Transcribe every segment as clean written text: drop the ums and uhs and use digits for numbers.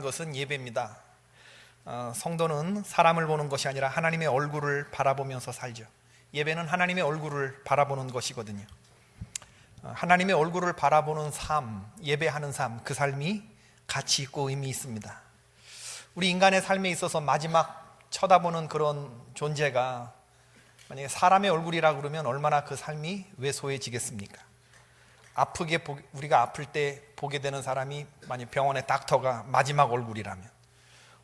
그것은 예배입니다. 성도는 사람을 보는 것이 아니라 하나님의 얼굴을 바라보면서 살죠. 예배는 하나님의 얼굴을 바라보는 것이거든요. 하나님의 얼굴을 바라보는 삶, 예배하는 삶, 그 삶이 가치 있고 의미 있습니다. 우리 인간의 삶에 있어서 마지막 쳐다보는 그런 존재가 만약에 사람의 얼굴이라 그러면 얼마나 그 삶이 왜소해지겠습니까? 우리가 아플 때 보게 되는 사람이 만약 병원의 닥터가 마지막 얼굴이라면,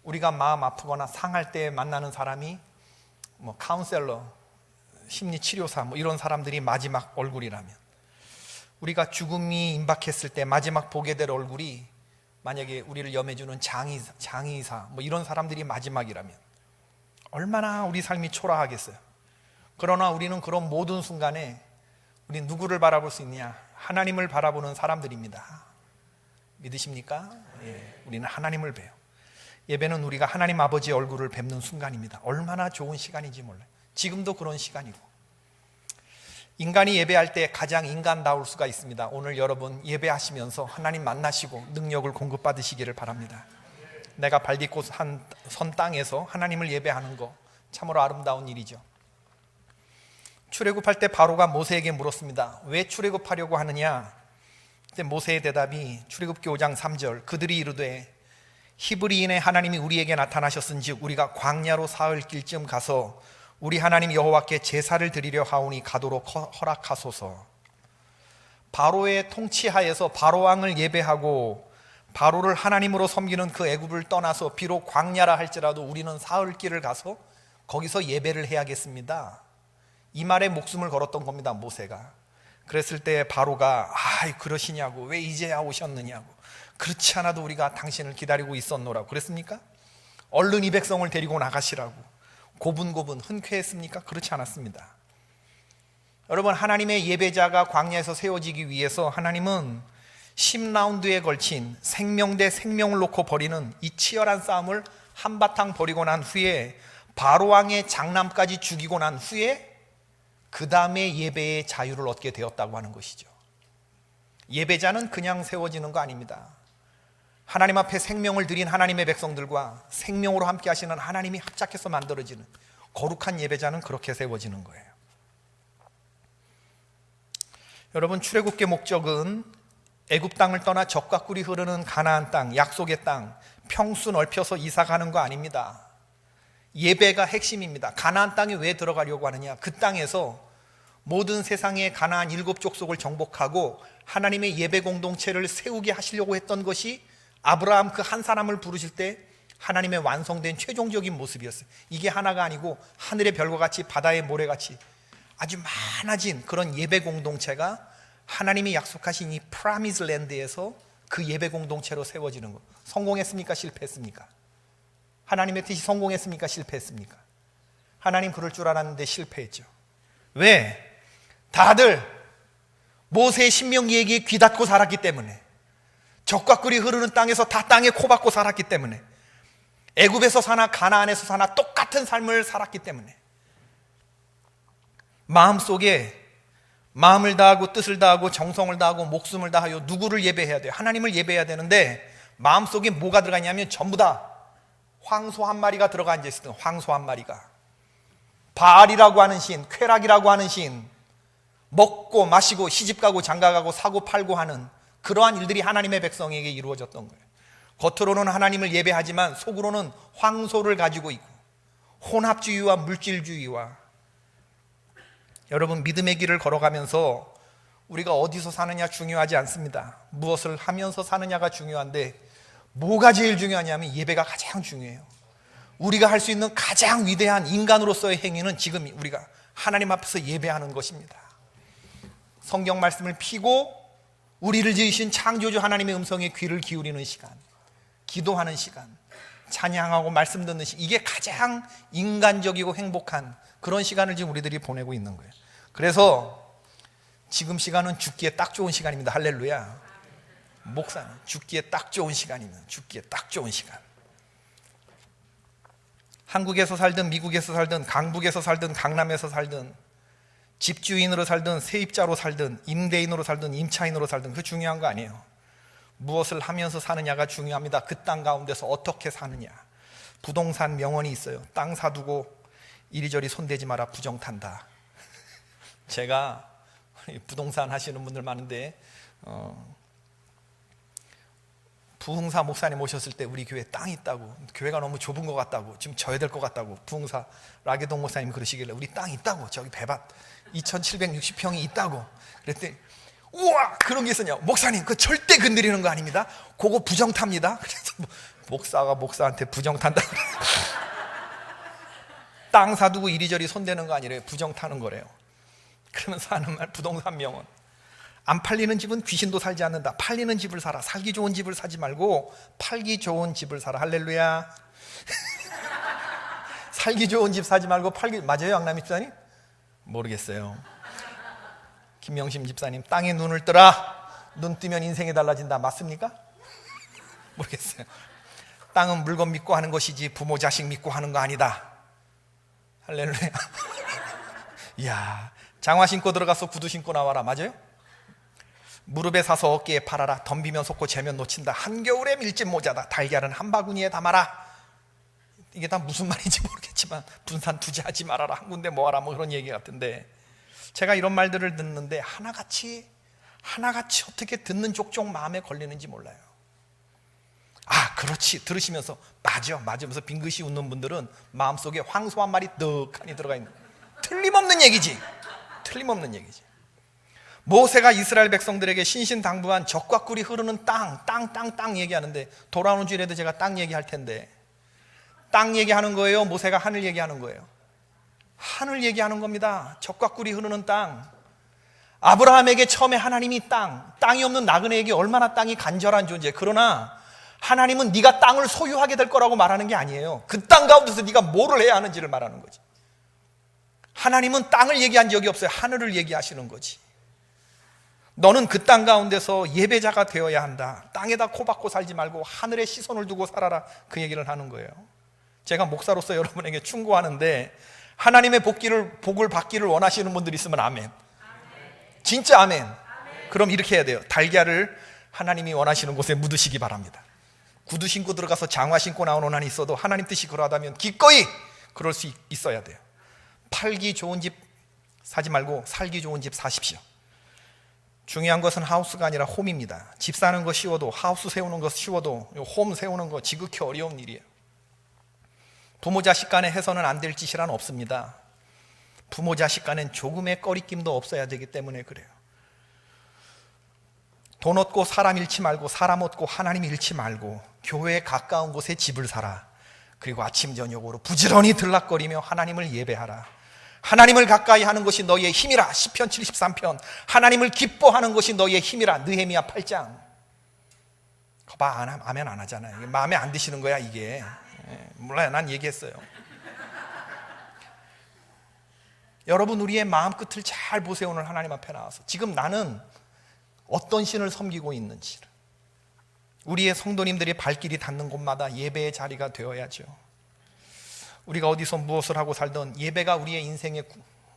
우리가 마음 아프거나 상할 때 만나는 사람이 카운셀러, 심리치료사 이런 사람들이 마지막 얼굴이라면, 우리가 죽음이 임박했을 때 마지막 보게 될 얼굴이 만약에 우리를 염해주는 장의사 이런 사람들이 마지막이라면 얼마나 우리 삶이 초라하겠어요. 그러나 우리는 그런 모든 순간에 우리 누구를 바라볼 수 있냐? 하나님을 바라보는 사람들입니다. 믿으십니까? 예, 우리는 하나님을 봬요. 예배는 우리가 하나님 아버지의 얼굴을 뵙는 순간입니다. 얼마나 좋은 시간인지 몰라요. 지금도 그런 시간이고, 인간이 예배할 때 가장 인간다울 수가 있습니다. 오늘 여러분 예배하시면서 하나님 만나시고 능력을 공급받으시기를 바랍니다. 내가 발딛고 선 땅에서 하나님을 예배하는 거 참으로 아름다운 일이죠. 출애굽할 때 바로가 모세에게 물었습니다. 왜 출애굽하려고 하느냐? 그때 모세의 대답이 출애굽기 5장 3절, 그들이 이르되 히브리인의 하나님이 우리에게 나타나셨은즉 우리가 광야로 사흘 길쯤 가서 우리 하나님 여호와께 제사를 드리려 하오니 가도록 허락하소서. 바로의 통치하에서 바로왕을 예배하고 바로를 하나님으로 섬기는 그 애굽을 떠나서 비록 광야라 할지라도 우리는 사흘 길을 가서 거기서 예배를 해야겠습니다. 이 말에 목숨을 걸었던 겁니다, 모세가. 그랬을 때 바로가 그러시냐고, 왜 이제야 오셨느냐고, 그렇지 않아도 우리가 당신을 기다리고 있었노라고 그랬습니까? 얼른 이 백성을 데리고 나가시라고 고분고분 흔쾌했습니까? 그렇지 않았습니다. 여러분, 하나님의 예배자가 광야에서 세워지기 위해서 하나님은 10라운드에 걸친 생명 대 생명을 놓고 벌이는 이 치열한 싸움을 한바탕 벌이고 난 후에 바로왕의 장남까지 죽이고 난 후에 그 다음에 예배의 자유를 얻게 되었다고 하는 것이죠. 예배자는 그냥 세워지는 거 아닙니다. 하나님 앞에 생명을 드린 하나님의 백성들과 생명으로 함께 하시는 하나님이 합작해서 만들어지는 거룩한 예배자는 그렇게 세워지는 거예요. 여러분, 출애굽의 목적은 애굽 땅을 떠나 젖과 꿀이 흐르는 가나안 땅, 약속의 땅, 평수 넓혀서 이사 가는 거 아닙니다. 예배가 핵심입니다. 가나안 땅에 왜 들어가려고 하느냐? 그 땅에서 모든 세상의 가나안 7족속을 정복하고 하나님의 예배 공동체를 세우게 하시려고 했던 것이 아브라함 그 한 사람을 부르실 때 하나님의 완성된 최종적인 모습이었어요. 이게 하나가 아니고 하늘의 별과 같이 바다의 모래같이 아주 많아진 그런 예배 공동체가 하나님이 약속하신 이 프라미스 랜드에서 그 예배 공동체로 세워지는 것. 성공했습니까? 실패했습니까? 하나님의 뜻이 성공했습니까? 실패했습니까? 하나님 그럴 줄 알았는데 실패했죠. 왜? 다들 모세의 신명기 얘기에 귀 닫고 살았기 때문에, 젖과 꿀이 흐르는 땅에서 다 땅에 코 박고 살았기 때문에, 애굽에서 사나 가나안에서 사나 똑같은 삶을 살았기 때문에 마음속에 마음을 다하고 뜻을 다하고 정성을 다하고 목숨을 다하여 누구를 예배해야 돼요? 하나님을 예배해야 되는데 마음속에 뭐가 들어가 있냐면 전부 다 황소 한 마리가 들어가 앉아있어요. 황소 한 마리가. 바알이라고 하는 신, 쾌락이라고 하는 신, 먹고 마시고 시집가고 장가가고 사고 팔고 하는 그러한 일들이 하나님의 백성에게 이루어졌던 거예요. 겉으로는 하나님을 예배하지만 속으로는 황소를 가지고 있고 혼합주의와 물질주의와, 여러분, 믿음의 길을 걸어가면서 우리가 어디서 사느냐 중요하지 않습니다. 무엇을 하면서 사느냐가 중요한데 뭐가 제일 중요하냐면 예배가 가장 중요해요. 우리가 할 수 있는 가장 위대한 인간으로서의 행위는 지금 우리가 하나님 앞에서 예배하는 것입니다. 성경 말씀을 피고 우리를 지으신 창조주 하나님의 음성에 귀를 기울이는 시간, 기도하는 시간, 찬양하고 말씀 듣는 시간, 이게 가장 인간적이고 행복한 그런 시간을 지금 우리들이 보내고 있는 거예요. 그래서 지금 시간은 죽기에 딱 좋은 시간입니다. 할렐루야. 목사는 죽기에 딱 좋은 시간입니다. 죽기에 딱 좋은 시간. 한국에서 살든 미국에서 살든 강북에서 살든 강남에서 살든 집주인으로 살든 세입자로 살든 임대인으로 살든 임차인으로 살든 그 중요한 거 아니에요. 무엇을 하면서 사느냐가 중요합니다. 그 땅 가운데서 어떻게 사느냐. 부동산 명언이 있어요. 땅 사두고 이리저리 손대지 마라, 부정탄다. 제가 부동산 하시는 분들 많은데 부흥사 목사님 오셨을 때 우리 교회 땅이 있다고, 교회가 너무 좁은 것 같다고, 지금 져야 될 것 같다고 부흥사 라계동 목사님 그러시길래 우리 땅 있다고, 저기 배밭 2760평이 있다고 그랬더니 우와 그런 게 있었냐, 목사님 그거 절대 건드리는 거 아닙니다, 그거 부정탑니다. 그래서 목사가 목사한테 부정탄다 그래. 땅 사두고 이리저리 손대는 거 아니래요, 부정타는 거래요. 그러면서 하는 말, 부동산 명언, 안 팔리는 집은 귀신도 살지 않는다. 팔리는 집을 사라. 살기 좋은 집을 사지 말고 팔기 좋은 집을 사라. 할렐루야. 살기 좋은 집 사지 말고 팔기, 맞아요 양남희 집사님? 모르겠어요. 김명심 집사님, 땅에 눈을 뜨라. 눈 뜨면 인생이 달라진다. 맞습니까? 모르겠어요. 땅은 물건 믿고 하는 것이지 부모 자식 믿고 하는 거 아니다. 할렐루야. 이야, 장화 신고 들어가서 구두 신고 나와라. 맞아요? 무릎에 사서 어깨에 팔아라. 덤비면 속고 재면 놓친다. 한겨울에 밀짚 모자다. 달걀은 한 바구니에 담아라. 이게 다 무슨 말인지 모르겠지만 분산 투자하지 말아라. 한 군데 모아라. 뭐 그런 얘기 같은데, 제가 이런 말들을 듣는데 하나같이 어떻게 듣는 족족 마음에 걸리는지 몰라요. 아 그렇지, 들으시면서 맞으면서 빙긋이 웃는 분들은 마음속에 황소 한 마리 떡하니 들어가 있는, 틀림없는 얘기지. 모세가 이스라엘 백성들에게 신신당부한 적과 꿀이 흐르는 땅 얘기하는데, 돌아오는 주일에도 제가 땅 얘기할 텐데, 땅 얘기하는 거예요, 모세가 하늘 얘기하는 거예요? 하늘 얘기하는 겁니다. 적과 꿀이 흐르는 땅. 아브라함에게 처음에 하나님이 땅이 없는 나그네에게 얼마나 땅이 간절한 존재. 그러나 하나님은 네가 땅을 소유하게 될 거라고 말하는 게 아니에요. 그 땅 가운데서 네가 뭐를 해야 하는지를 말하는 거지. 하나님은 땅을 얘기한 적이 없어요. 하늘을 얘기하시는 거지. 너는 그 땅 가운데서 예배자가 되어야 한다. 땅에다 코박고 살지 말고 하늘에 시선을 두고 살아라. 그 얘기를 하는 거예요. 제가 목사로서 여러분에게 충고하는데, 하나님의 복을 받기를 원하시는 분들이 있으면 아멘. 진짜 아멘. 그럼 이렇게 해야 돼요. 달걀을 하나님이 원하시는 곳에 묻으시기 바랍니다. 구두 신고 들어가서 장화 신고 나오는 한이 있어도 하나님 뜻이 그러하다면 기꺼이 그럴 수 있어야 돼요. 팔기 좋은 집 사지 말고 살기 좋은 집 사십시오. 중요한 것은 하우스가 아니라 홈입니다. 집 사는 거 쉬워도, 하우스 세우는 거 쉬워도 홈 세우는 거 지극히 어려운 일이에요. 부모 자식 간에 해서는 안 될 짓이란 없습니다. 부모 자식 간엔 조금의 꺼리낌도 없어야 되기 때문에 그래요. 돈 얻고 사람 잃지 말고, 사람 얻고 하나님 잃지 말고 교회에 가까운 곳에 집을 사라. 그리고 아침 저녁으로 부지런히 들락거리며 하나님을 예배하라. 하나님을 가까이 하는 것이 너희의 힘이라. 시편 73편. 하나님을 기뻐하는 것이 너희의 힘이라. 느헤미야 8장. 아멘 안 하잖아요. 마음에 안 드시는 거야 이게. 몰라요, 난 얘기했어요. 여러분, 우리의 마음 끝을 잘 보세요. 오늘 하나님 앞에 나와서 지금 나는 어떤 신을 섬기고 있는지를. 우리의 성도님들이 발길이 닿는 곳마다 예배의 자리가 되어야죠. 우리가 어디서 무엇을 하고 살던 예배가 우리의 인생의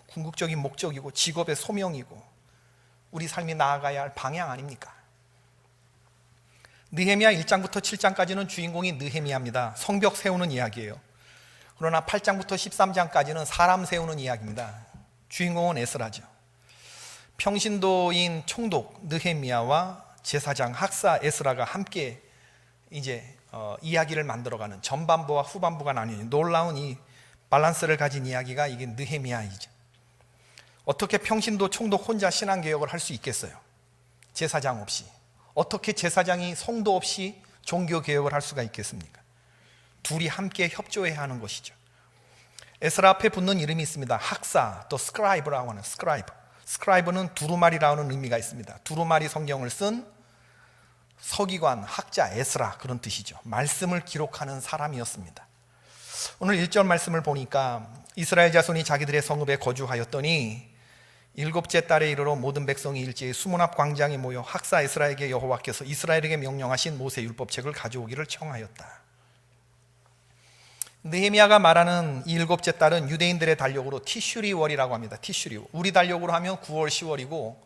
궁극적인 목적이고 직업의 소명이고 우리 삶이 나아가야 할 방향 아닙니까? 느헤미야 1장부터 7장까지는 주인공이 느헤미야입니다. 성벽 세우는 이야기예요. 그러나 8장부터 13장까지는 사람 세우는 이야기입니다. 주인공은 에스라죠. 평신도인 총독 느헤미야와 제사장 학사 에스라가 함께 이제 이야기를 만들어가는, 전반부와 후반부가 나뉘는 놀라운 이 밸런스를 가진 이야기가 이게 느헤미야이죠. 어떻게 평신도 총독 혼자 신앙개혁을 할 수 있겠어요? 제사장 없이. 어떻게 제사장이 성도 없이 종교개혁을 할 수가 있겠습니까? 둘이 함께 협조해야 하는 것이죠. 에스라 앞에 붙는 이름이 있습니다. 학사, 또 스크라이브라고 하는 스크라이브. 스크라이브는 두루마리라는 의미가 있습니다. 두루마리 성경을 쓴 서기관, 학자, 에스라, 그런 뜻이죠. 말씀을 기록하는 사람이었습니다. 오늘 1절 말씀을 보니까 이스라엘 자손이 자기들의 성읍에 거주하였더니 7째 달에 이르러 모든 백성이 일제히 수문 앞 광장에 모여 학사 에스라에게 여호와께서 이스라엘에게 명령하신 모세 율법책을 가져오기를 청하였다. 느헤미야가 말하는 이 7째 달은 유대인들의 달력으로 티슈리월이라고 합니다. 티슈리. 우리 달력으로 하면 9월, 10월이고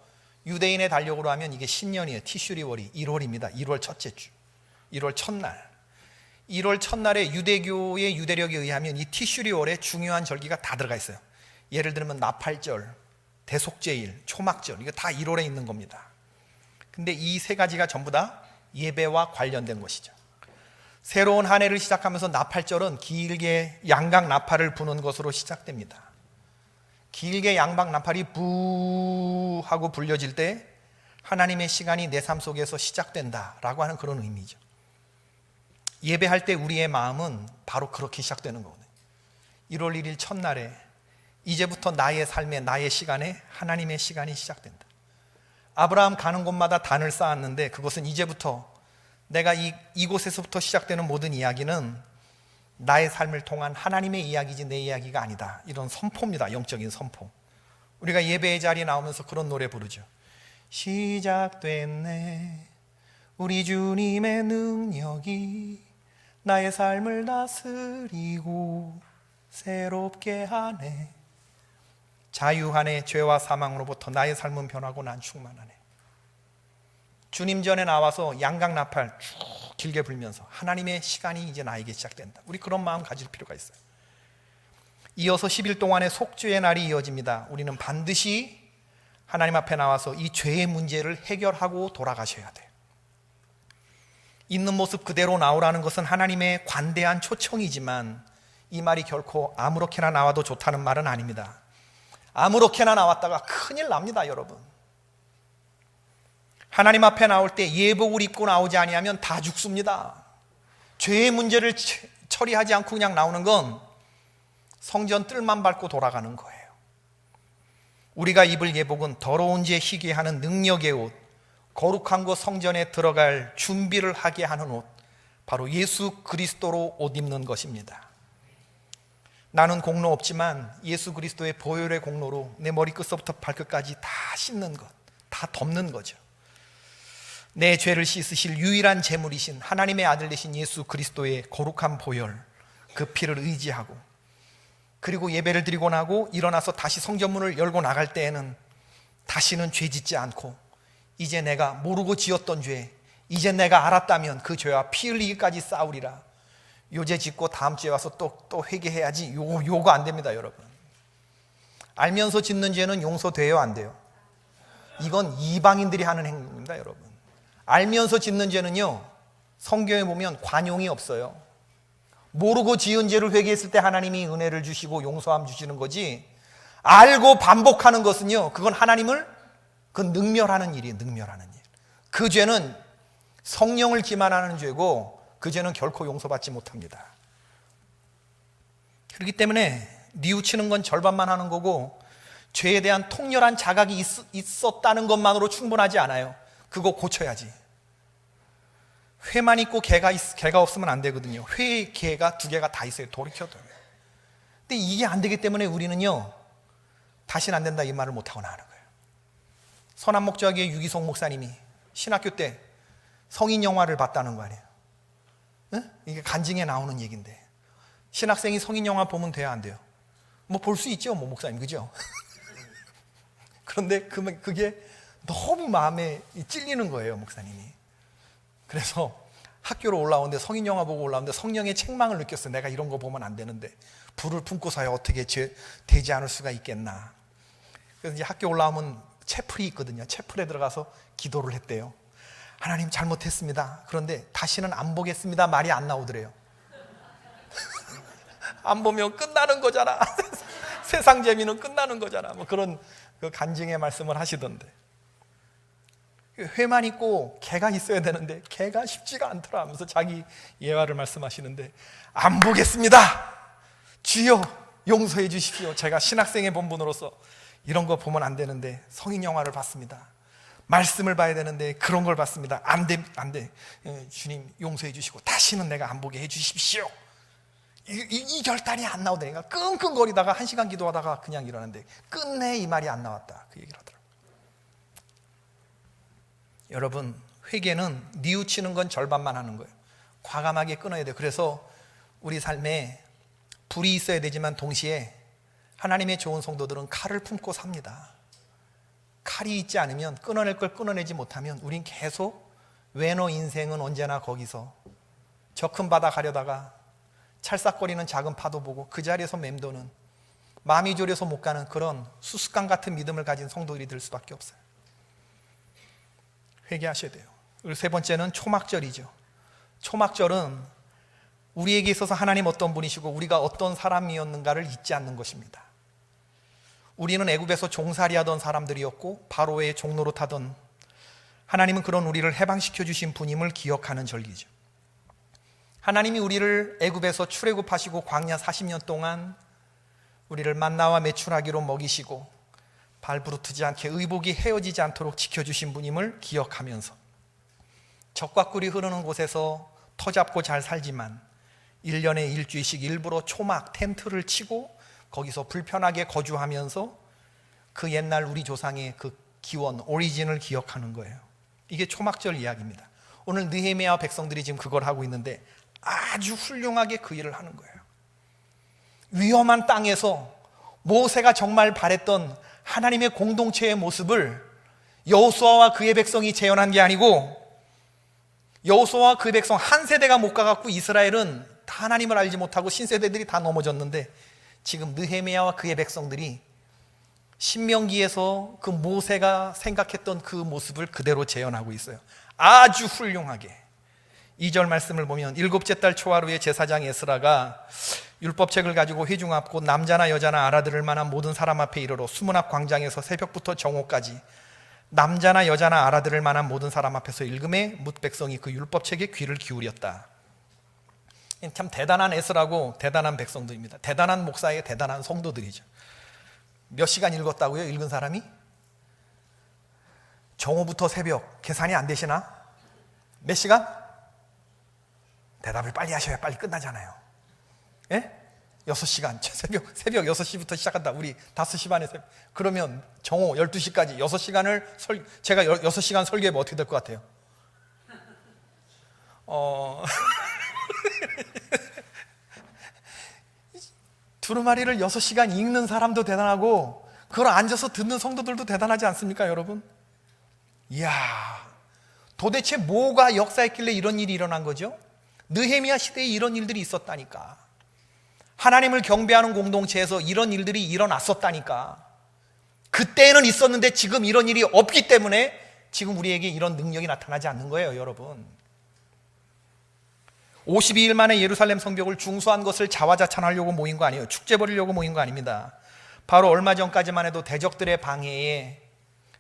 유대인의 달력으로 하면 이게 신년이에요. 티슈리월이 1월입니다. 1월 첫째 주, 1월 첫날. 1월 첫날에 유대교의 유대력에 의하면 이 티슈리월에 중요한 절기가 다 들어가 있어요. 예를 들면 나팔절, 대속제일, 초막절, 이거 다 1월에 있는 겁니다. 근데 이 세 가지가 전부 다 예배와 관련된 것이죠. 새로운 한 해를 시작하면서 나팔절은 길게 양각 나팔을 부는 것으로 시작됩니다. 길게 양각 나팔이 부 하고 불려질 때 하나님의 시간이 내 삶 속에서 시작된다라고 하는 그런 의미죠. 예배할 때 우리의 마음은 바로 그렇게 시작되는 거거든요. 1월 1일 첫날에 이제부터 나의 삶에, 나의 시간에 하나님의 시간이 시작된다. 아브라함 가는 곳마다 단을 쌓았는데 그것은 이제부터 내가 이곳에서부터 시작되는 모든 이야기는 나의 삶을 통한 하나님의 이야기지 내 이야기가 아니다. 이런 선포입니다. 영적인 선포. 우리가 예배의 자리에 나오면서 그런 노래 부르죠. 시작됐네 우리 주님의 능력이 나의 삶을 다스리고 새롭게 하네. 자유하네. 죄와 사망으로부터 나의 삶은 변하고 난 충만하네. 주님 전에 나와서 양각 나팔 쭉 길게 불면서 하나님의 시간이 이제 나에게 시작된다. 우리 그런 마음 가질 필요가 있어요. 이어서 10일 동안의 속죄의 날이 이어집니다. 우리는 반드시 하나님 앞에 나와서 이 죄의 문제를 해결하고 돌아가셔야 돼요. 있는 모습 그대로 나오라는 것은 하나님의 관대한 초청이지만 이 말이 결코 아무렇게나 나와도 좋다는 말은 아닙니다. 아무렇게나 나왔다가 큰일 납니다, 여러분. 하나님 앞에 나올 때 예복을 입고 나오지 아니하면 다 죽습니다. 죄의 문제를 처리하지 않고 그냥 나오는 건 성전 뜰만 밟고 돌아가는 거예요. 우리가 입을 예복은 더러운 죄 희게 하는 능력의 옷, 거룩한 곳 성전에 들어갈 준비를 하게 하는 옷, 바로 예수 그리스도로 옷 입는 것입니다. 나는 공로 없지만 예수 그리스도의 보혈의 공로로 내 머리끝서부터 발끝까지 다 씻는 것, 다 덮는 거죠. 내 죄를 씻으실 유일한 제물이신 하나님의 아들 되신 예수 그리스도의 거룩한 보혈, 그 피를 의지하고, 그리고 예배를 드리고 나고 일어나서 다시 성전문을 열고 나갈 때에는 다시는 죄 짓지 않고, 이제 내가 모르고 지었던 죄, 이제 내가 알았다면 그 죄와 피 흘리기까지 싸우리라. 요죄 짓고 다음 주에 와서 또 회개해야지. 요거 안 됩니다, 여러분. 알면서 짓는 죄는 용서돼요, 안 돼요? 이건 이방인들이 하는 행동입니다, 여러분. 알면서 짓는 죄는요, 성경에 보면 관용이 없어요. 모르고 지은 죄를 회개했을 때 하나님이 은혜를 주시고 용서함 주시는 거지, 알고 반복하는 것은요, 그건 하나님을 능멸하는 일이에요. 능멸하는 일. 그 죄는 성령을 기만하는 죄고 그 죄는 결코 용서받지 못합니다. 그렇기 때문에 뉘우치는 건 절반만 하는 거고, 죄에 대한 통렬한 자각이 있었다는 것만으로 충분하지 않아요. 그거 고쳐야지. 회만 있고 개가 없으면 안 되거든요. 회에 개가 두 개가 다 있어요. 돌이켜도. 근데 이게 안 되기 때문에 우리는요, 다시는 안 된다 이 말을 못하고 나가는 거예요. 선한목적의 유기성 목사님이 신학교 때 성인 영화를 봤다는 거 아니에요. 응? 이게 간증에 나오는 얘기인데, 신학생이 성인 영화 보면 돼요, 안 돼요? 뭐 볼 수 있죠, 뭐 목사님, 그죠? 그런데 그게 너무 마음에 찔리는 거예요, 목사님이. 그래서 학교로 올라오는데, 성인 영화 보고 올라오는데 성령의 책망을 느꼈어요. 내가 이런 거 보면 안 되는데, 불을 품고서야 어떻게 되지 않을 수가 있겠나. 그래서 이제 학교 올라오면 채플이 있거든요. 채플에 들어가서 기도를 했대요. 하나님, 잘못했습니다. 그런데 다시는 안 보겠습니다 말이 안 나오더래요. 안 보면 끝나는 거잖아. 세상 재미는 끝나는 거잖아. 뭐 그런 그 간증의 말씀을 하시던데, 회만 있고 개가 있어야 되는데 개가 쉽지가 않더라 하면서 자기 예화를 말씀하시는데, 안 보겠습니다. 주여 용서해 주십시오. 제가 신학생의 본분으로서 이런 거 보면 안 되는데 성인 영화를 봤습니다. 말씀을 봐야 되는데 그런 걸 봤습니다. 안 돼. 주님 용서해 주시고 다시는 내가 안 보게 해 주십시오. 이 결단이 안 나오다니까. 끙끙거리다가 1시간 기도하다가 그냥 일어났는데 끝내 이 말이 안 나왔다, 그 얘기를 하더라고요. 여러분, 회개는 뉘우치는 건 절반만 하는 거예요. 과감하게 끊어야 돼요. 그래서 우리 삶에 불이 있어야 되지만 동시에 하나님의 좋은 성도들은 칼을 품고 삽니다. 칼이 있지 않으면, 끊어낼 걸 끊어내지 못하면 우린 계속 외노 인생은 언제나 거기서 저 큰 바다 가려다가 찰싹거리는 작은 파도 보고 그 자리에서 맴도는, 마음이 졸여서 못 가는 그런 수수깡 같은 믿음을 가진 성도들이 될 수밖에 없어요. 회개하셔야 돼요. 그리고 세 번째는 초막절이죠. 초막절은 우리에게 있어서 하나님 어떤 분이시고 우리가 어떤 사람이었는가를 잊지 않는 것입니다. 우리는 애굽에서 종살이하던 사람들이었고 바로의 종노릇하던, 하나님은 그런 우리를 해방시켜 주신 분임을 기억하는 절기죠. 하나님이 우리를 애굽에서 출애굽하시고 광야 40년 동안 우리를 만나와 메추라기로 먹이시고 발부르트지 않게 의복이 헤어지지 않도록 지켜주신 분임을 기억하면서 적과 꿀이 흐르는 곳에서 터잡고 잘 살지만 1년에 일주일씩 일부러 초막 텐트를 치고 거기서 불편하게 거주하면서 그 옛날 우리 조상의 그 기원, 오리진을 기억하는 거예요. 이게 초막절 이야기입니다. 오늘 느헤미야 백성들이 지금 그걸 하고 있는데 아주 훌륭하게 그 일을 하는 거예요. 위험한 땅에서 모세가 정말 바랬던 하나님의 공동체의 모습을 여호수아와 그의 백성이 재현한 게 아니고, 여호수아와 그의 백성 한 세대가 못 가갖고 이스라엘은 다 하나님을 알지 못하고 신세대들이 다 넘어졌는데, 지금 느헤미야와 그의 백성들이 신명기에서 그 모세가 생각했던 그 모습을 그대로 재현하고 있어요. 아주 훌륭하게. 2절 말씀을 보면, 일곱째 달 초하루에 제사장 에스라가 율법책을 가지고 회중 앞 곧 남자나 여자나 알아들을 만한 모든 사람 앞에 이르러 수문 앞 광장에서 새벽부터 정오까지 남자나 여자나 알아들을 만한 모든 사람 앞에서 읽음에 뭇 백성이 그 율법책에 귀를 기울였다. 참 대단한 에스라고 대단한 백성들입니다. 대단한 목사의 대단한 성도들이죠. 몇 시간 읽었다고요? 읽은 사람이? 정오부터 새벽 계산이 안 되시나? 몇 시간? 대답을 빨리 하셔야 빨리 끝나잖아요. 예? 6시간. 새벽 6시부터 시작한다. 우리 5시 반에 그러면 정오 12시까지 6시간을 제가 6시간 설교하면 어떻게 될 것 같아요? 두루마리를 6시간 읽는 사람도 대단하고 그걸 앉아서 듣는 성도들도 대단하지 않습니까, 여러분? 이야, 도대체 뭐가 역사했길래 이런 일이 일어난 거죠? 느헤미야 시대에 이런 일들이 있었다니까. 하나님을 경배하는 공동체에서 이런 일들이 일어났었다니까. 그때는 있었는데 지금 이런 일이 없기 때문에 지금 우리에게 이런 능력이 나타나지 않는 거예요, 여러분. 52일 만에 예루살렘 성벽을 중수한 것을 자화자찬하려고 모인 거 아니에요. 축제 벌이려고 모인 거 아닙니다. 바로 얼마 전까지만 해도 대적들의 방해에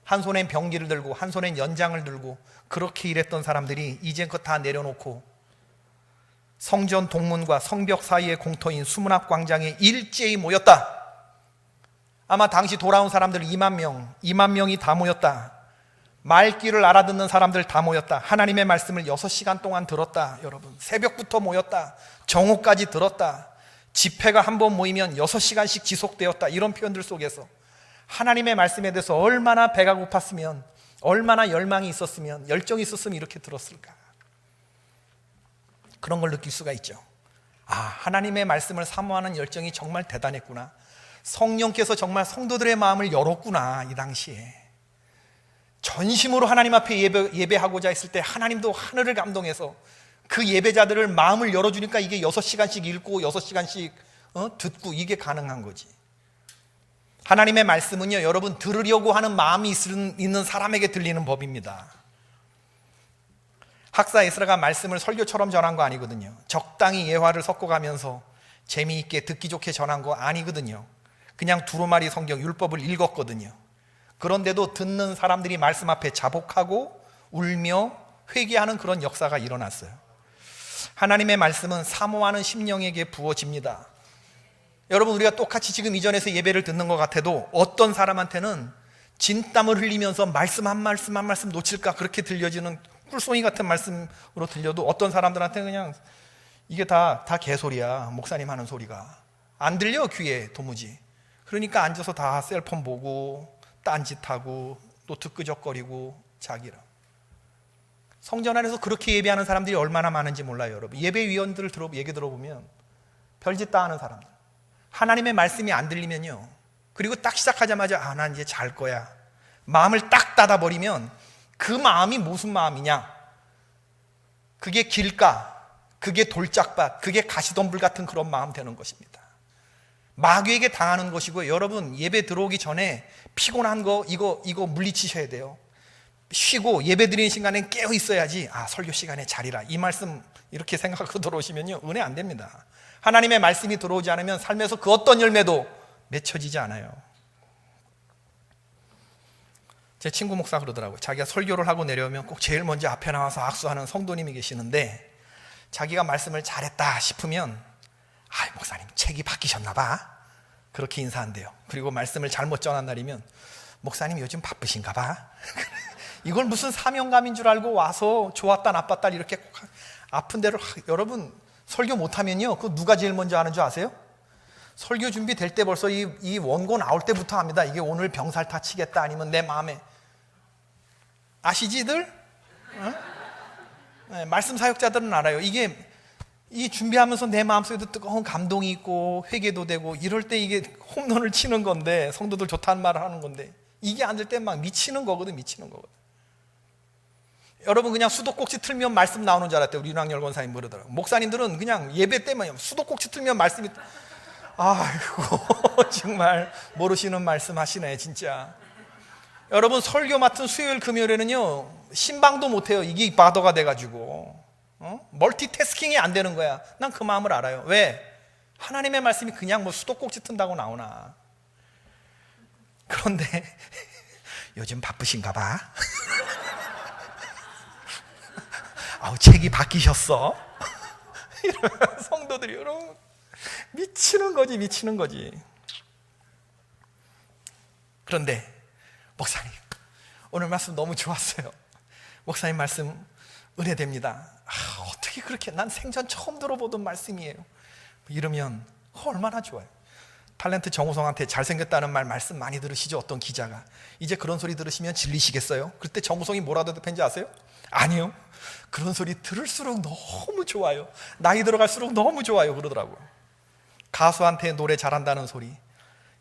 한 손엔 병기를 들고 한 손엔 연장을 들고 그렇게 일했던 사람들이 이제 그거 다 내려놓고 성전 동문과 성벽 사이의 공터인 수문 앞 광장에 일제히 모였다. 아마 당시 돌아온 사람들 2만 명이 다 모였다. 말귀를 알아듣는 사람들 다 모였다. 하나님의 말씀을 6시간 동안 들었다. 여러분, 새벽부터 모였다. 정오까지 들었다. 집회가 한 번 모이면 6시간씩 지속되었다. 이런 표현들 속에서 하나님의 말씀에 대해서 얼마나 배가 고팠으면, 얼마나 열망이 있었으면, 열정이 있었으면 이렇게 들었을까. 그런 걸 느낄 수가 있죠. 아, 하나님의 말씀을 사모하는 열정이 정말 대단했구나. 성령께서 정말 성도들의 마음을 열었구나. 이 당시에 전심으로 하나님 앞에 예배하고자 했을 때 하나님도 하늘을 감동해서 그 예배자들을 마음을 열어주니까 이게 6시간씩 읽고 6시간씩 듣고 이게 가능한 거지. 하나님의 말씀은요, 여러분, 들으려고 하는 마음이 있는 사람에게 들리는 법입니다. 학사 에스라가 말씀을 설교처럼 전한 거 아니거든요. 적당히 예화를 섞어가면서 재미있게 듣기 좋게 전한 거 아니거든요. 그냥 두루마리 성경 율법을 읽었거든요. 그런데도 듣는 사람들이 말씀 앞에 자복하고 울며 회개하는 그런 역사가 일어났어요. 하나님의 말씀은 사모하는 심령에게 부어집니다. 여러분, 우리가 똑같이 지금 이 전에서 예배를 듣는 것 같아도 어떤 사람한테는 진땀을 흘리면서 말씀 한 말씀 한 말씀 놓칠까 그렇게 들려지는 꿀송이 같은 말씀으로 들려도 어떤 사람들한테는 그냥 이게 다 개소리야. 목사님 하는 소리가 안 들려 귀에 도무지. 그러니까 앉아서 다 셀폰 보고 딴짓하고 노트 끄적거리고 자기라. 성전 안에서 그렇게 예배하는 사람들이 얼마나 많은지 몰라요, 여러분. 예배위원들을 얘기 들어보면 별짓 다 하는 사람들. 하나님의 말씀이 안 들리면요, 그리고 딱 시작하자마자 난 이제 잘 거야, 마음을 딱 닫아버리면 그 마음이 무슨 마음이냐? 그게 길가, 그게 돌짝밭, 그게 가시덤불 같은 그런 마음 되는 것입니다. 마귀에게 당하는 것이고, 여러분 예배 들어오기 전에 피곤한 거 이거 물리치셔야 돼요. 쉬고 예배 드리는 시간에 깨어 있어야지, 설교 시간에 자리라, 이 말씀 이렇게 생각하고 들어오시면요 은혜 안 됩니다. 하나님의 말씀이 들어오지 않으면 삶에서 그 어떤 열매도 맺혀지지 않아요. 제 친구 목사 그러더라고요. 자기가 설교를 하고 내려오면 꼭 제일 먼저 앞에 나와서 악수하는 성도님이 계시는데, 자기가 말씀을 잘했다 싶으면 목사님 책이 바뀌셨나 봐, 그렇게 인사한대요. 그리고 말씀을 잘못 전한 날이면 목사님 요즘 바쁘신가 봐. 이걸 무슨 사명감인 줄 알고 와서 좋았다 나빴다 이렇게 아픈 대로. 여러분 설교 못하면요 그거 누가 제일 먼저 하는 줄 아세요? 설교 준비될 때 벌써 이 원고 나올 때부터 합니다. 이게 오늘 병살타 치겠다, 아니면 내 마음에. 아시지들? 네, 말씀 사역자들은 알아요. 이게 이 준비하면서 내 마음속에도 뜨거운 감동이 있고 회개도 되고 이럴 때 이게 홈런을 치는 건데, 성도들 좋다는 말을 하는 건데, 이게 안 될 때 막 미치는 거거든. 여러분 그냥 수도꼭지 틀면 말씀 나오는 줄 알았대요. 우리 윤학열 권사님 그러더라고요. 목사님들은 그냥 예배 때만 수도꼭지 틀면 말씀이, 아이고 정말 모르시는 말씀 하시네 진짜. 여러분 설교 맡은 수요일 금요일에는요 신방도 못해요. 이게 바더가 돼가지고 멀티태스킹이 안 되는 거야. 난 그 마음을 알아요. 왜? 하나님의 말씀이 그냥 뭐 수도꼭지 튼다고 나오나. 그런데 요즘 바쁘신가 봐. 책이 바뀌셨어. 이러면 성도들이 여러분 미치는 거지. 그런데 목사님 오늘 말씀 너무 좋았어요. 목사님 말씀 은혜됩니다. 어떻게 그렇게, 난 생전 처음 들어보던 말씀이에요. 이러면 얼마나 좋아요. 탤런트 정우성한테 잘생겼다는 말씀 많이 들으시죠? 어떤 기자가. 이제 그런 소리 들으시면 질리시겠어요? 그때 정우성이 뭐라도 대답했는지 아세요? 아니요, 그런 소리 들을수록 너무 좋아요, 나이 들어갈수록 너무 좋아요 그러더라고요. 가수한테 노래 잘한다는 소리,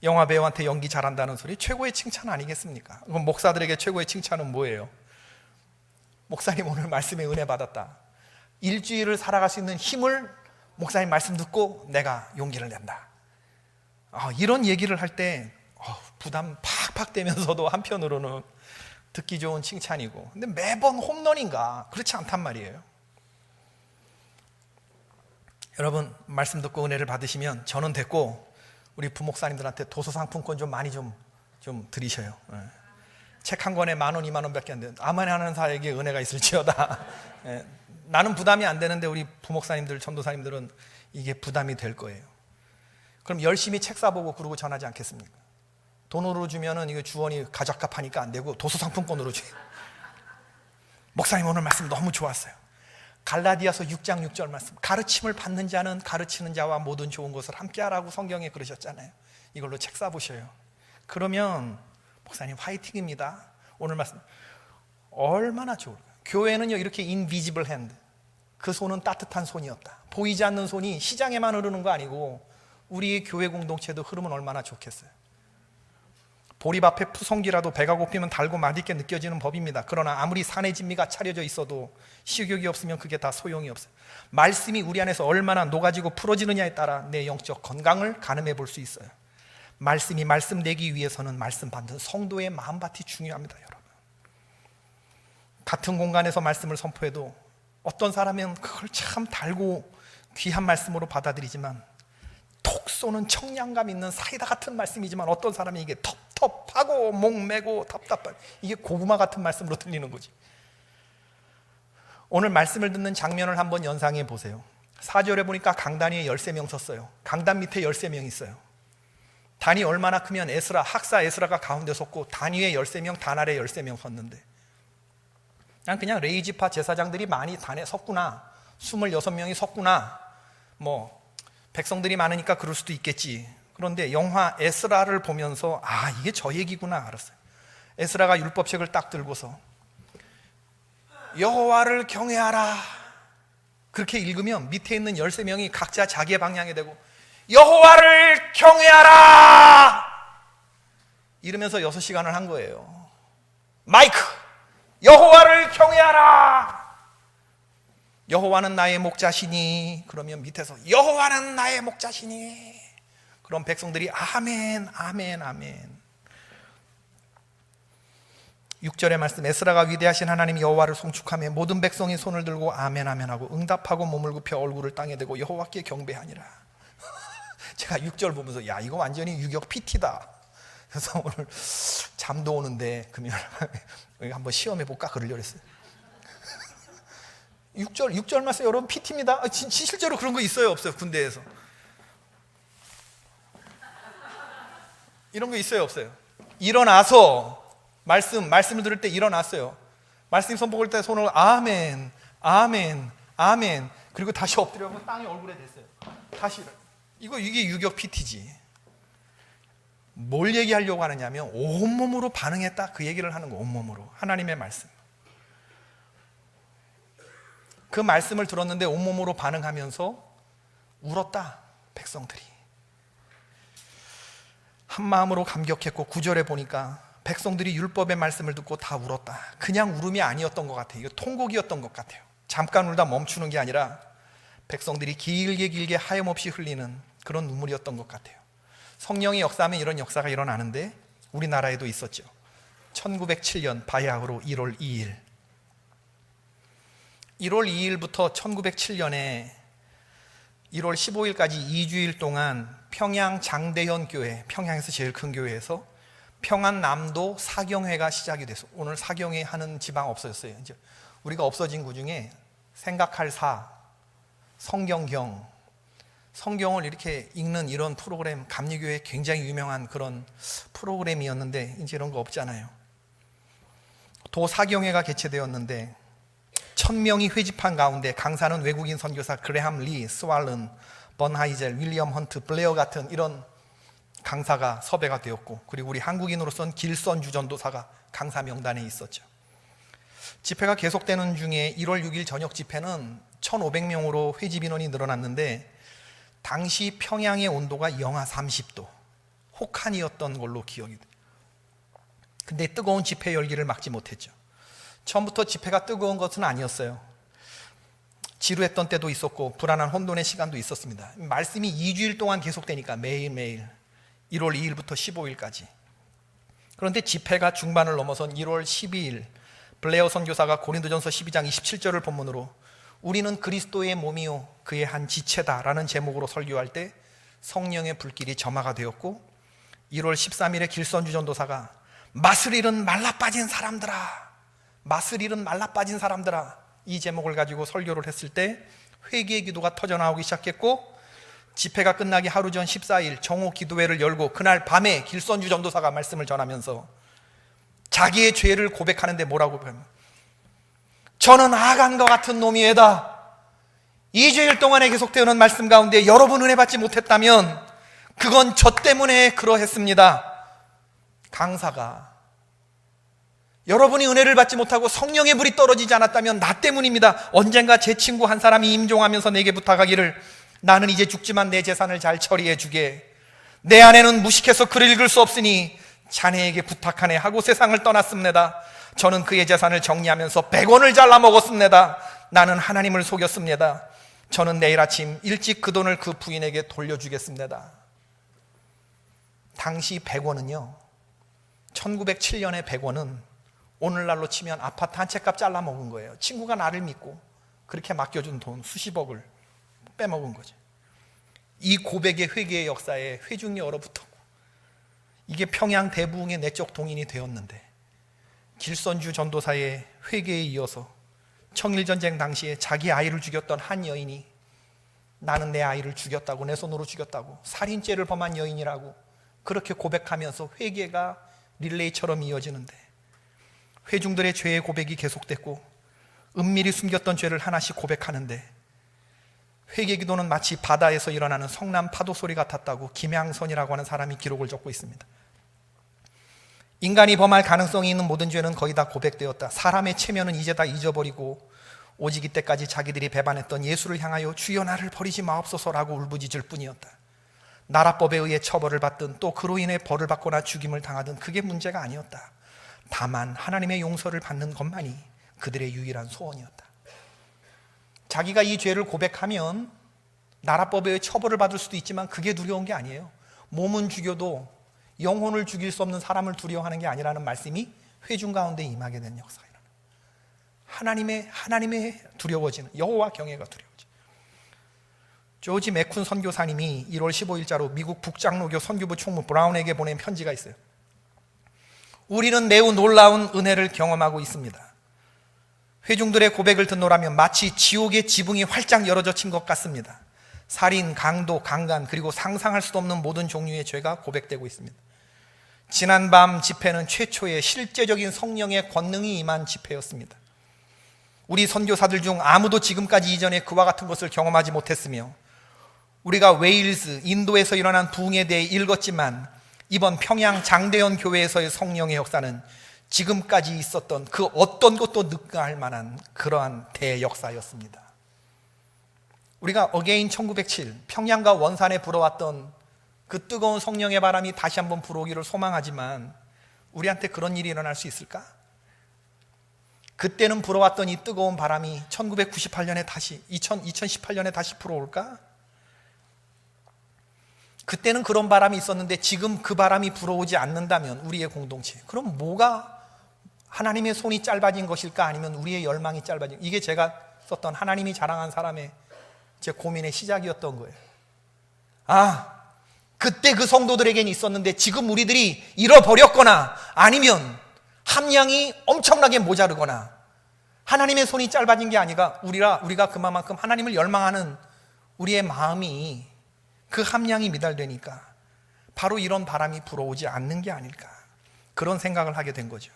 영화 배우한테 연기 잘한다는 소리, 최고의 칭찬 아니겠습니까? 그럼 목사들에게 최고의 칭찬은 뭐예요? 목사님 오늘 말씀에 은혜 받았다, 일주일을 살아갈 수 있는 힘을 목사님 말씀 듣고 내가 용기를 낸다. 이런 얘기를 할 때 부담 팍팍 되면서도 한편으로는 듣기 좋은 칭찬이고, 근데 매번 홈런인가? 그렇지 않단 말이에요. 여러분 말씀 듣고 은혜를 받으시면 저는 됐고 우리 부목사님들한테 도서상품권 좀 많이 좀 드리셔요. 책 한 권에 10,000원, 20,000원 밖에 안 돼요. 아멘 하는 사에게 은혜가 있을지어다. 나는 부담이 안 되는데 우리 부목사님들, 전도사님들은 이게 부담이 될 거예요. 그럼 열심히 책 사보고 그러고 전하지 않겠습니까? 돈으로 주면은 이거 주원이 가족값 하니까 안 되고 도서상품권으로 줘요. 목사님 오늘 말씀 너무 좋았어요. 갈라디아서 6장 6절 말씀, 가르침을 받는 자는 가르치는 자와 모든 좋은 것을 함께 하라고 성경에 그러셨잖아요. 이걸로 책 사보셔요. 그러면 목사님 화이팅입니다. 오늘 말씀 얼마나 좋을까요? 교회는요 이렇게 인비지블 핸드, 그 손은 따뜻한 손이었다. 보이지 않는 손이 시장에만 흐르는 거 아니고 우리의 교회 공동체도 흐르면 얼마나 좋겠어요. 보리 앞에 푸성기라도 배가 고프면 달고 맛있게 느껴지는 법입니다. 그러나 아무리 산의 진미가 차려져 있어도 식욕이 없으면 그게 다 소용이 없어요. 말씀이 우리 안에서 얼마나 녹아지고 풀어지느냐에 따라 내 영적 건강을 가늠해 볼 수 있어요. 말씀이 말씀 되기 위해서는 말씀 받는 성도의 마음밭이 중요합니다. 여러분, 같은 공간에서 말씀을 선포해도 어떤 사람은 그걸 참 달고 귀한 말씀으로 받아들이지만, 톡 쏘는 청량감 있는 사이다 같은 말씀이지만 어떤 사람이 이게 텁텁하고 목매고 답답한, 이게 고구마 같은 말씀으로 들리는 거지. 오늘 말씀을 듣는 장면을 한번 연상해 보세요. 4절에 보니까 강단 위에 13명 섰어요. 강단 밑에 13명 있어요. 단이 얼마나 크면 에스라, 학사 에스라가 가운데 섰고 단 위에 13명, 단 아래 13명 섰는데, 그냥 레이지파 제사장들이 많이 단에 섰구나, 26명이 섰구나, 백성들이 많으니까 그럴 수도 있겠지. 그런데 영화 에스라를 보면서 이게 저 얘기구나 알았어요. 에스라가 율법책을 딱 들고서 여호와를 경외하라 그렇게 읽으면 밑에 있는 13명이 각자 자기의 방향에 대고 여호와를 경외하라 이러면서 6시간을 한 거예요. 마이크, 여호와를 경외하라. 여호와는 나의 목자시니. 그러면 밑에서 여호와는 나의 목자시니. 그럼 백성들이 아멘, 아멘, 아멘. 6절의 말씀, 에스라가 위대하신 하나님 여호와를 송축하며 모든 백성이 손을 들고 아멘, 아멘 하고 응답하고 몸을 굽혀 얼굴을 땅에 대고 여호와께 경배하니라. 제가 6절 보면서 야, 이거 완전히 유격 PT다. 그래서 오늘 잠도 오는데 금요일 한번 시험해 볼까 그러려고 했어요. 6절 말씀 여러분 PT입니다. 실제로 그런 거 있어요, 없어요? 군대에서 이런 거 있어요, 없어요? 일어나서 말씀을 들을 때 일어났어요. 말씀 선포할 때 손을 아멘, 아멘, 아멘. 그리고 다시 엎드려고 땅에 얼굴에 댔어요. 다시 이게 유격 PT지. 뭘 얘기하려고 하느냐면 온몸으로 반응했다, 그 얘기를 하는 거. 온몸으로 하나님의 말씀. 그 말씀을 들었는데 온몸으로 반응하면서 울었다, 백성들이. 한 마음으로 감격했고 9절에 보니까 백성들이 율법의 말씀을 듣고 다 울었다. 그냥 울음이 아니었던 것 같아요. 이거 통곡이었던 것 같아요. 잠깐 울다 멈추는 게 아니라 백성들이 길게 하염없이 흘리는 그런 눈물이었던 것 같아요. 성령의 역사하면 이런 역사가 일어나는데 우리나라에도 있었죠. 1907년 바야흐로 1월 2일 1월 2일부터 1907년에 1월 15일까지 2주일 동안 평양 장대현 교회, 평양에서 제일 큰 교회에서 평안남도 사경회가 시작이 됐어요. 오늘 사경회 하는 지방 없어졌어요. 이제 우리가 없어진 그 중에 생각할 사, 성경경, 성경을 이렇게 읽는 이런 프로그램, 감리교회 굉장히 유명한 그런 프로그램이었는데 이제 이런 거 없잖아요. 도사경회가 개최되었는데 1000명이 회집한 가운데 강사는 외국인 선교사 그레함 리, 스왈른, 번하이젤, 윌리엄 헌트, 블레어 같은 이런 강사가 섭외가 되었고, 그리고 우리 한국인으로선 길선주 전도사가 강사 명단에 있었죠. 집회가 계속되는 중에 1월 6일 저녁 집회는 1500명으로 회집 인원이 늘어났는데 당시 평양의 온도가 영하 30도 혹한이었던 걸로 기억이 돼요. 근데 뜨거운 집회 열기를 막지 못했죠. 처음부터 집회가 뜨거운 것은 아니었어요. 지루했던 때도 있었고 불안한 혼돈의 시간도 있었습니다. 말씀이 2주일 동안 계속되니까 매일매일 1월 2일부터 15일까지. 그런데 집회가 중반을 넘어선 1월 12일 블레어 선교사가 고린도전서 12장 27절을 본문으로 우리는 그리스도의 몸이요 그의 한 지체다라는 제목으로 설교할 때 성령의 불길이 점화가 되었고, 1월 13일에 길선주 전도사가 맛을 잃은 말라빠진 사람들아, 맛을 잃은 말라빠진 사람들아, 이 제목을 가지고 설교를 했을 때 회개의 기도가 터져나오기 시작했고, 집회가 끝나기 하루 전 14일 정오 기도회를 열고 그날 밤에 길선주 전도사가 말씀을 전하면서 자기의 죄를 고백하는데 뭐라고 표현해요? 저는 아간과 같은 놈이에다. 2주일 동안에 계속되는 말씀 가운데 여러분 은혜 받지 못했다면 그건 저 때문에 그러했습니다. 강사가 여러분이 은혜를 받지 못하고 성령의 불이 떨어지지 않았다면 나 때문입니다. 언젠가 제 친구 한 사람이 임종하면서 내게 부탁하기를 나는 이제 죽지만 내 재산을 잘 처리해 주게. 내 아내는 무식해서 글을 읽을 수 없으니 자네에게 부탁하네 하고 세상을 떠났습니다. 저는 그의 재산을 정리하면서 100원을 잘라 먹었습니다. 나는 하나님을 속였습니다. 저는 내일 아침 일찍 그 돈을 그 부인에게 돌려주겠습니다. 당시 100원은요 1907년에 100원은 오늘날로 치면 아파트 한 채 값 잘라 먹은 거예요. 친구가 나를 믿고 그렇게 맡겨준 돈 수십억을 빼먹은 거죠. 이 고백의 회개의 역사에 회중이 얼어붙었고 이게 평양 대부흥의 내적 동인이 되었는데, 길선주 전도사의 회개에 이어서 청일전쟁 당시에 자기 아이를 죽였던 한 여인이 나는 내 아이를 죽였다고, 내 손으로 죽였다고, 살인죄를 범한 여인이라고 그렇게 고백하면서 회개가 릴레이처럼 이어지는데, 회중들의 죄의 고백이 계속됐고 은밀히 숨겼던 죄를 하나씩 고백하는데, 회개 기도는 마치 바다에서 일어나는 성남 파도 소리 같았다고 김양선이라고 하는 사람이 기록을 적고 있습니다. 인간이 범할 가능성이 있는 모든 죄는 거의 다 고백되었다. 사람의 체면은 이제 다 잊어버리고 오직 이때까지 자기들이 배반했던 예수를 향하여 주여 나를 버리지 마옵소서라고 울부짖을 뿐이었다. 나라법에 의해 처벌을 받든 또 그로 인해 벌을 받거나 죽임을 당하든 그게 문제가 아니었다. 다만 하나님의 용서를 받는 것만이 그들의 유일한 소원이었다. 자기가 이 죄를 고백하면 나라법에 의해 처벌을 받을 수도 있지만 그게 두려운 게 아니에요. 몸은 죽여도 영혼을 죽일 수 없는 사람을 두려워하는 게 아니라는 말씀이 회중 가운데 임하게 된 역사가 일어나요. 하나님의 두려워지는, 여호와 경외가 두려워지는. 조지 맥쿤 선교사님이 1월 15일자로 미국 북장로교 선교부 총무 브라운에게 보낸 편지가 있어요. 우리는 매우 놀라운 은혜를 경험하고 있습니다. 회중들의 고백을 듣노라면 마치 지옥의 지붕이 활짝 열어젖힌 것 같습니다. 살인, 강도, 강간, 그리고 상상할 수도 없는 모든 종류의 죄가 고백되고 있습니다. 지난밤 집회는 최초의 실제적인 성령의 권능이 임한 집회였습니다. 우리 선교사들 중 아무도 지금까지 이전에 그와 같은 것을 경험하지 못했으며, 우리가 웨일즈, 인도에서 일어난 부흥에 대해 읽었지만 이번 평양 장대현 교회에서의 성령의 역사는 지금까지 있었던 그 어떤 것도 능가할 만한 그러한 대역사였습니다. 우리가 어게인 1907 평양과 원산에 불어왔던 그 뜨거운 성령의 바람이 다시 한번 불어오기를 소망하지만 우리한테 그런 일이 일어날 수 있을까? 그때는 불어왔던 이 뜨거운 바람이 1998년에 다시 2018년에 다시 불어올까? 그때는 그런 바람이 있었는데 지금 그 바람이 불어오지 않는다면 우리의 공동체, 그럼 뭐가 하나님의 손이 짧아진 것일까? 아니면 우리의 열망이 짧아진, 이게 제가 썼던 하나님이 자랑한 사람의 제 고민의 시작이었던 거예요. 그때 그 성도들에게는 있었는데 지금 우리들이 잃어버렸거나 아니면 함량이 엄청나게 모자르거나 하나님의 손이 짧아진 게 아니라 우리가 그만큼 하나님을 열망하는 우리의 마음이, 그 함량이 미달되니까 바로 이런 바람이 불어오지 않는 게 아닐까, 그런 생각을 하게 된 거죠.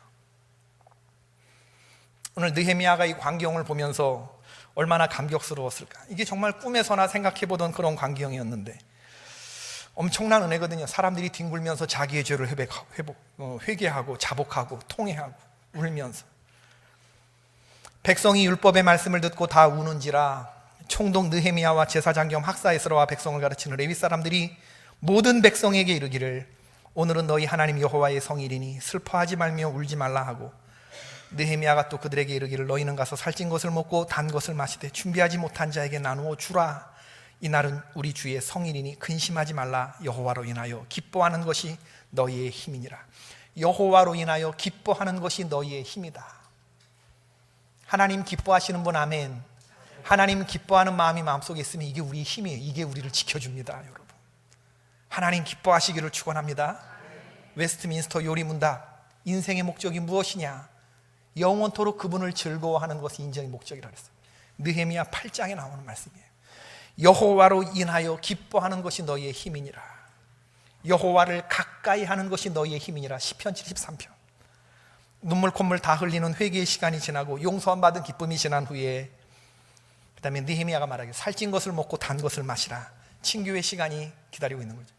오늘 느헤미야가 이 광경을 보면서 얼마나 감격스러웠을까. 이게 정말 꿈에서나 생각해보던 그런 광경이었는데 엄청난 은혜거든요. 사람들이 뒹굴면서 자기의 죄를 회개하고 자복하고 통회하고 울면서, 백성이 율법의 말씀을 듣고 다 우는지라 총독 느헤미야와 제사장 겸 학사에스라와 백성을 가르치는 레위 사람들이 모든 백성에게 이르기를 오늘은 너희 하나님 여호와의 성일이니 슬퍼하지 말며 울지 말라 하고, 느헤미야가 또 그들에게 이르기를 너희는 가서 살찐 것을 먹고 단 것을 마시되 준비하지 못한 자에게 나누어 주라. 이날은 우리 주의 성일이니 근심하지 말라. 여호와로 인하여 기뻐하는 것이 너희의 힘이니라. 여호와로 인하여 기뻐하는 것이 너희의 힘이다. 하나님 기뻐하시는 분, 아멘. 하나님 기뻐하는 마음이 마음속에 있으면 이게 우리의 힘이에요. 이게 우리를 지켜줍니다. 여러분, 하나님 기뻐하시기를 축원합니다. 웨스트민스터 요리문답, 인생의 목적이 무엇이냐? 영원토록 그분을 즐거워하는 것이 인생의 목적이라 그랬어요. 느헤미야 8장에 나오는 말씀이에요. 여호와로 인하여 기뻐하는 것이 너희의 힘이니라. 여호와를 가까이 하는 것이 너희의 힘이니라. 시편 73편. 눈물 콧물 다 흘리는 회개의 시간이 지나고 용서함 받은 기쁨이 지난 후에 그 다음에 느헤미야가 말하기를 살찐 것을 먹고 단 것을 마시라. 친교의 시간이 기다리고 있는 거죠.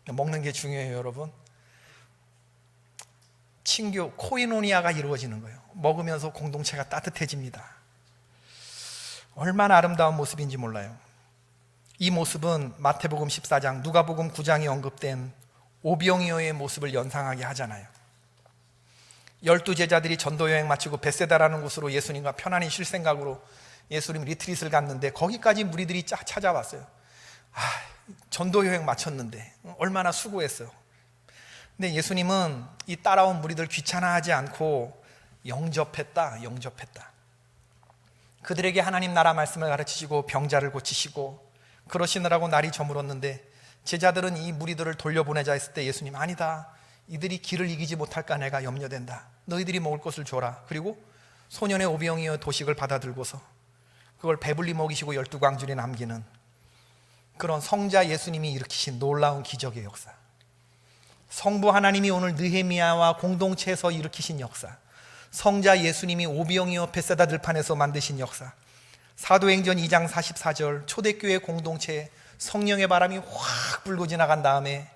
먹는 게 중요해요, 여러분. 친교, 코이노니아가 이루어지는 거예요. 먹으면서 공동체가 따뜻해집니다. 얼마나 아름다운 모습인지 몰라요. 이 모습은 마태복음 14장, 누가복음 9장에 언급된 오병이어의 모습을 연상하게 하잖아요. 12제자들이 전도여행 마치고 벳세다라는 곳으로 예수님과 편안히 쉴 생각으로 예수님 리트릿을 갔는데 거기까지 무리들이 찾아왔어요. 전도여행 마쳤는데 얼마나 수고했어요. 근데 예수님은 이 따라온 무리들 귀찮아하지 않고 영접했다. 그들에게 하나님 나라 말씀을 가르치시고 병자를 고치시고 그러시느라고 날이 저물었는데 제자들은 이 무리들을 돌려보내자 했을 때 예수님, 아니다. 이들이 길을 이기지 못할까 내가 염려된다. 너희들이 먹을 것을 줘라. 그리고 소년의 오병이어 도식을 받아들고서 그걸 배불리 먹이시고 12광줄이 남기는 그런 성자 예수님이 일으키신 놀라운 기적의 역사, 성부 하나님이 오늘 느헤미야와 공동체에서 일으키신 역사, 성자 예수님이 오병이어 벳세다 들판에서 만드신 역사, 사도행전 2장 44절 초대교회 공동체에 성령의 바람이 확 불고 지나간 다음에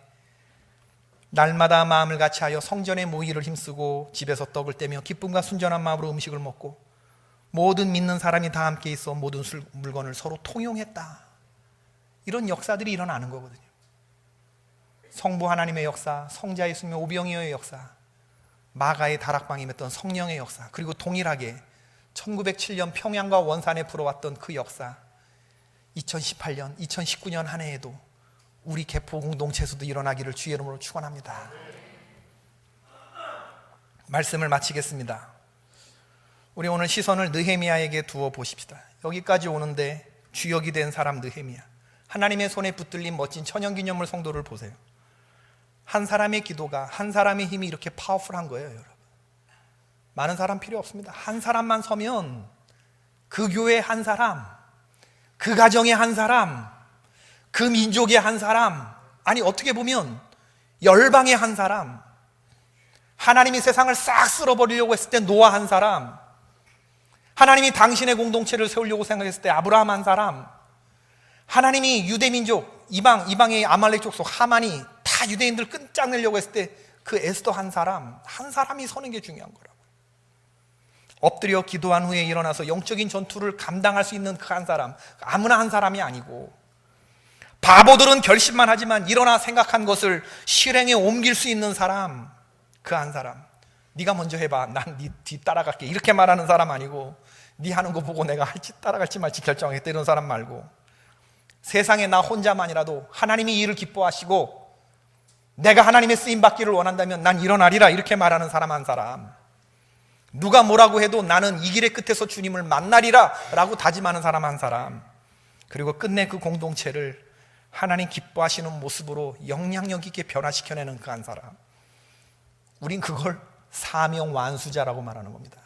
날마다 마음을 같이하여 성전에 모이를 힘쓰고 집에서 떡을 떼며 기쁨과 순전한 마음으로 음식을 먹고 모든 믿는 사람이 다 함께 있어 모든 물건을 서로 통용했다. 이런 역사들이 일어나는 거거든요. 성부 하나님의 역사, 성자 예수님의 오병이어의 역사, 마가의 다락방에 맺던 성령의 역사, 그리고 동일하게 1907년 평양과 원산에 불어왔던 그 역사, 2018년, 2019년 한 해에도 우리 개포 공동체에서도 일어나기를 주의 이름으로 축원합니다. 말씀을 마치겠습니다. 우리 오늘 시선을 느헤미야에게 두어 보십시다. 여기까지 오는데 주역이 된 사람 느헤미야, 하나님의 손에 붙들린 멋진 천연기념물 성도를 보세요. 한 사람의 기도가, 한 사람의 힘이 이렇게 파워풀한 거예요, 여러분. 많은 사람 필요 없습니다. 한 사람만 서면 그 교회의 한 사람, 그 가정의 한 사람, 그 민족의 한 사람, 아니 어떻게 보면 열방의 한 사람, 하나님이 세상을 싹 쓸어버리려고 했을 때 노아 한 사람, 하나님이 당신의 공동체를 세우려고 생각했을 때 아브라함 한 사람, 하나님이 유대민족, 이방의 아말렉 족속 하만이 다 유대인들 끝장내려고 했을 때 그 에스더 한 사람이 서는 게 중요한 거라고요. 엎드려 기도한 후에 일어나서 영적인 전투를 감당할 수 있는 그 한 사람, 아무나 한 사람이 아니고, 바보들은 결심만 하지만 일어나 생각한 것을 실행에 옮길 수 있는 사람, 그 한 사람. 네가 먼저 해봐, 난 네 뒤 따라갈게, 이렇게 말하는 사람 아니고, 네 하는 거 보고 내가 할지 따라갈지 말지 결정하겠다, 이런 사람 말고, 세상에 나 혼자만이라도 하나님이 이 일을 기뻐하시고 내가 하나님의 쓰임받기를 원한다면 난 일어나리라, 이렇게 말하는 사람 한 사람. 누가 뭐라고 해도 나는 이 길의 끝에서 주님을 만나리라 라고 다짐하는 사람 한 사람. 그리고 끝내 그 공동체를 하나님 기뻐하시는 모습으로 영향력 있게 변화시켜내는 그 한 사람. 우린 그걸 사명 완수자라고 말하는 겁니다.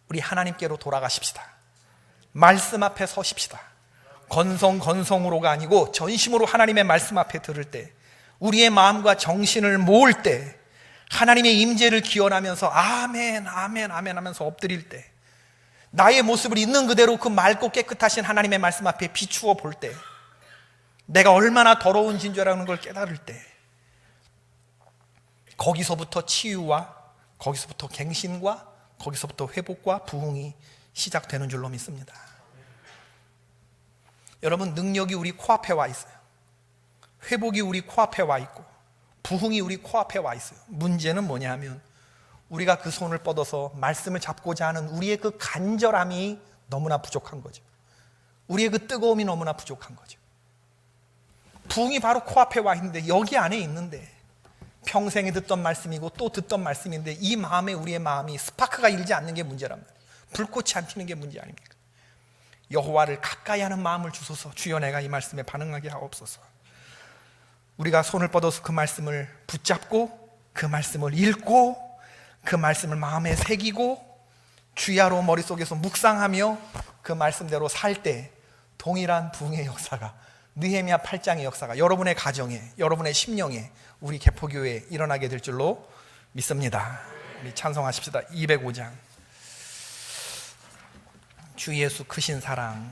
우리 하나님께로 돌아가십시다. 말씀 앞에 서십시다. 건성으로가 아니고 전심으로 하나님의 말씀 앞에 들을 때, 우리의 마음과 정신을 모을 때, 하나님의 임재를 기원하면서 아멘 아멘 아멘 하면서 엎드릴 때, 나의 모습을 있는 그대로 그 맑고 깨끗하신 하나님의 말씀 앞에 비추어 볼 때, 내가 얼마나 더러운 진죄라는 걸 깨달을 때, 거기서부터 치유와, 거기서부터 갱신과, 거기서부터 회복과 부흥이 시작되는 줄로 믿습니다. 여러분, 능력이 우리 코앞에 와 있어요. 회복이 우리 코앞에 와 있고 부흥이 우리 코앞에 와 있어요. 문제는 뭐냐 하면 우리가 그 손을 뻗어서 말씀을 잡고자 하는 우리의 그 간절함이 너무나 부족한 거죠. 우리의 그 뜨거움이 너무나 부족한 거죠. 부흥이 바로 코앞에 와 있는데, 여기 안에 있는데, 평생에 듣던 말씀이고 또 듣던 말씀인데 이 마음에, 우리의 마음이 스파크가 일지 않는 게 문제란 말이에요. 불꽃이 안 튀는 게 문제 아닙니까? 여호와를 가까이 하는 마음을 주소서. 주여, 내가 이 말씀에 반응하게 하옵소서. 우리가 손을 뻗어서 그 말씀을 붙잡고, 그 말씀을 읽고, 그 말씀을 마음에 새기고, 주야로 머릿속에서 묵상하며 그 말씀대로 살 때 동일한 부흥의 역사가, 느헤미야 8장의 역사가 여러분의 가정에, 여러분의 심령에, 우리 개포교회에 일어나게 될 줄로 믿습니다. 우리 찬송하십시다. 205장. 주 예수 크신 사랑.